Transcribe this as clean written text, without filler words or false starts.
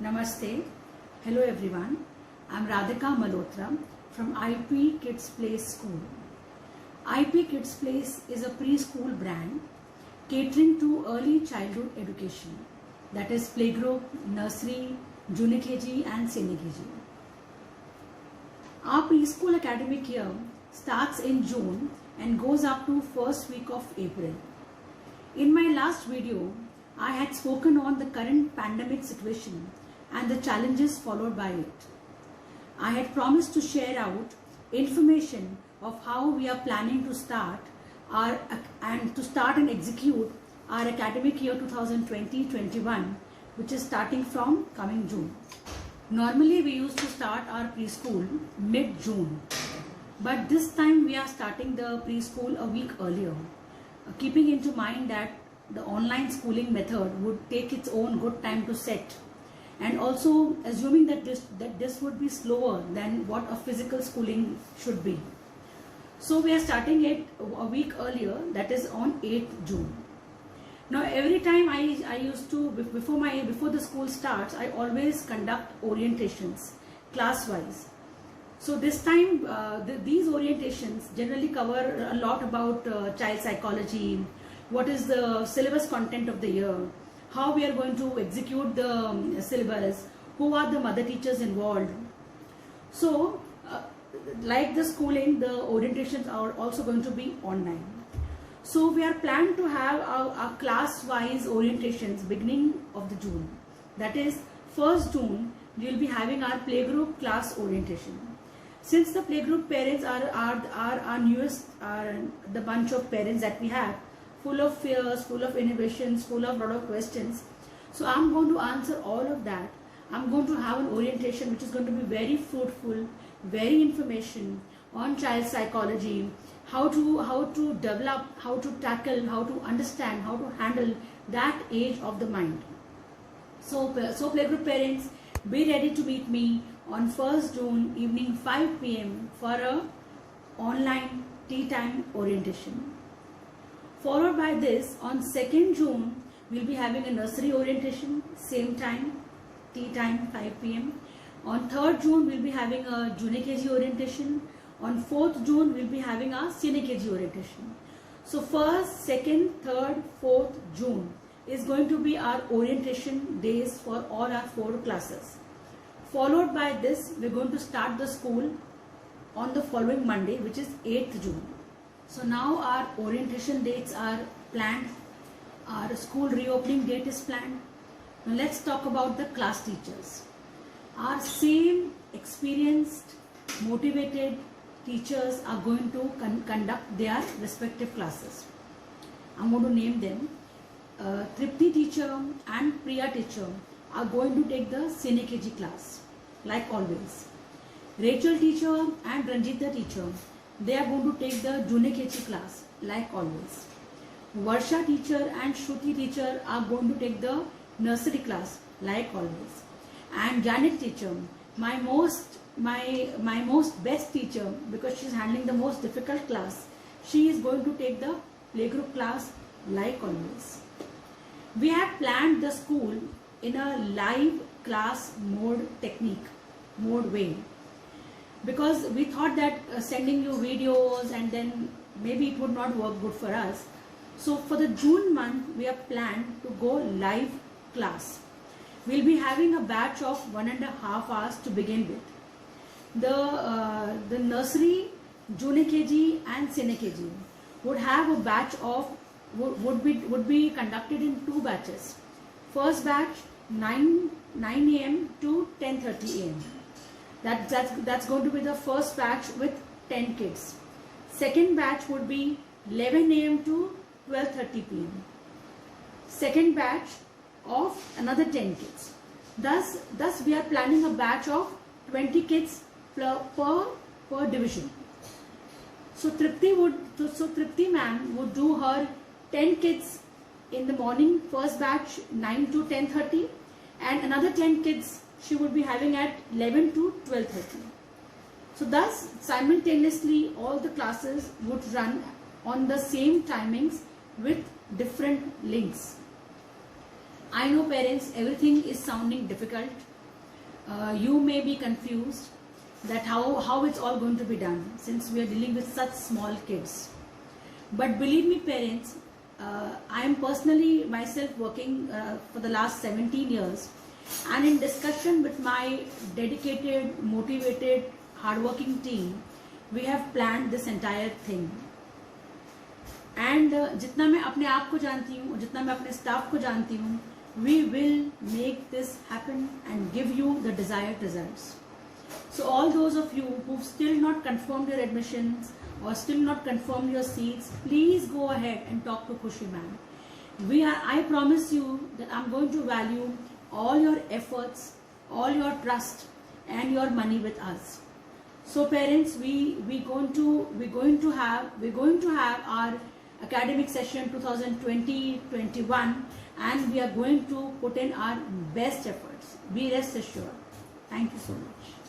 Namaste. Hello everyone. I'm Radhika Malhotra from IP Kids Place School. IP Kids Place is a preschool brand catering to early childhood education, that is playgroup, nursery, junior KG and senior KG. Our preschool academic year starts in June and goes up to first week of April. In my last video, I had spoken on the current pandemic situation and the challenges followed by it. I had promised to share out information of how we are planning to start and execute our academic year 2020-21, which is starting from coming June. Normally we used to start our preschool mid-June, but this time we are starting the preschool a week earlier, keeping into mind that the online schooling method would take its own good time to set, and also assuming that this would be slower than what a physical schooling should be. So we are starting it a week earlier, that is on 8th June. Now every time I used to, before the school starts, I always conduct orientations class wise. So this time these orientations generally cover a lot about child psychology, what is the syllabus content of the year, how we are going to execute the syllabus, who are the mother teachers involved. So like the schooling, the orientations are also going to be online. So we are planned to have our class wise orientations beginning of the June. That is 1st June we will be having our playgroup class orientation. Since the playgroup parents are our newest, the bunch of parents that we have, full of fears, full of innovations, full of lot of questions. So I'm going to answer all of that. I'm going to have an orientation which is going to be very fruitful, very information on child psychology, how to develop, how to tackle, how to understand, how to handle that age of the mind. So playgroup parents, be ready to meet me on 1st June evening 5 p.m. for a online tea time orientation. Followed by this, on 2nd June, we'll be having a nursery orientation, same time, tea time, 5 p.m. On 3rd June, we'll be having a junior KG orientation. On 4th June, we'll be having a senior KG orientation. So 1st, 2nd, 3rd, 4th June is going to be our orientation days for all our 4 classes. Followed by this, we're going to start the school on the following Monday, which is 8th June. So now our orientation dates are planned, our school reopening date is planned. Now let's talk about the class teachers. Our same experienced, motivated teachers are going to conduct their respective classes. I'm going to name them. Tripti teacher and Priya teacher are going to take the senior KG class, like always. Rachel teacher and Ranjita teacher, they are going to take the junior KG class, like always. Varsha teacher and Shruti teacher are going to take the nursery class, like always. And Janet teacher, my most best teacher, because she is handling the most difficult class, she is going to take the playgroup class, like always. We have planned the school in a live class mode way, because we thought that sending you videos and then maybe it would not work good for us. So for the June month, we have planned to go live class. We'll be having a batch of 1.5 hours to begin with. The nursery, junior KG and senior KG would have a batch of, would be conducted in 2 batches. First batch 9 a.m. to 10:30 a.m. That's going to be the first batch with 10 kids. Second batch would be 11 a.m. to 12:30 p.m. Second batch of another 10 kids. Thus we are planning a batch of 20 kids per division. So Tripti ma'am would do her 10 kids in the morning, first batch 9 to 10:30, and another 10 kids she would be having at 11 to 12:30. So thus simultaneously all the classes would run on the same timings with different links. I know parents, everything is sounding difficult. you may be confused that how it's all going to be done, since we are dealing with such small kids. But believe me parents, I am personally myself working for the last 17 years, and in discussion with my dedicated, motivated, hardworking team, we have planned this entire thing. And जितना मैं अपने आप को जानती हूँ, जितना मैं अपने staff को जानती हूँ, we will make this happen and give you the desired results. So all those of you who've still not confirmed your admissions or still not confirmed your seats, please go ahead and talk to Khushi ma'am. I promise you that I'm going to value all your efforts, all your trust and your money with us. So parents, we're going to have our academic session 2020-21, and we are going to put in our best efforts. Be rest assured. Thank you so much.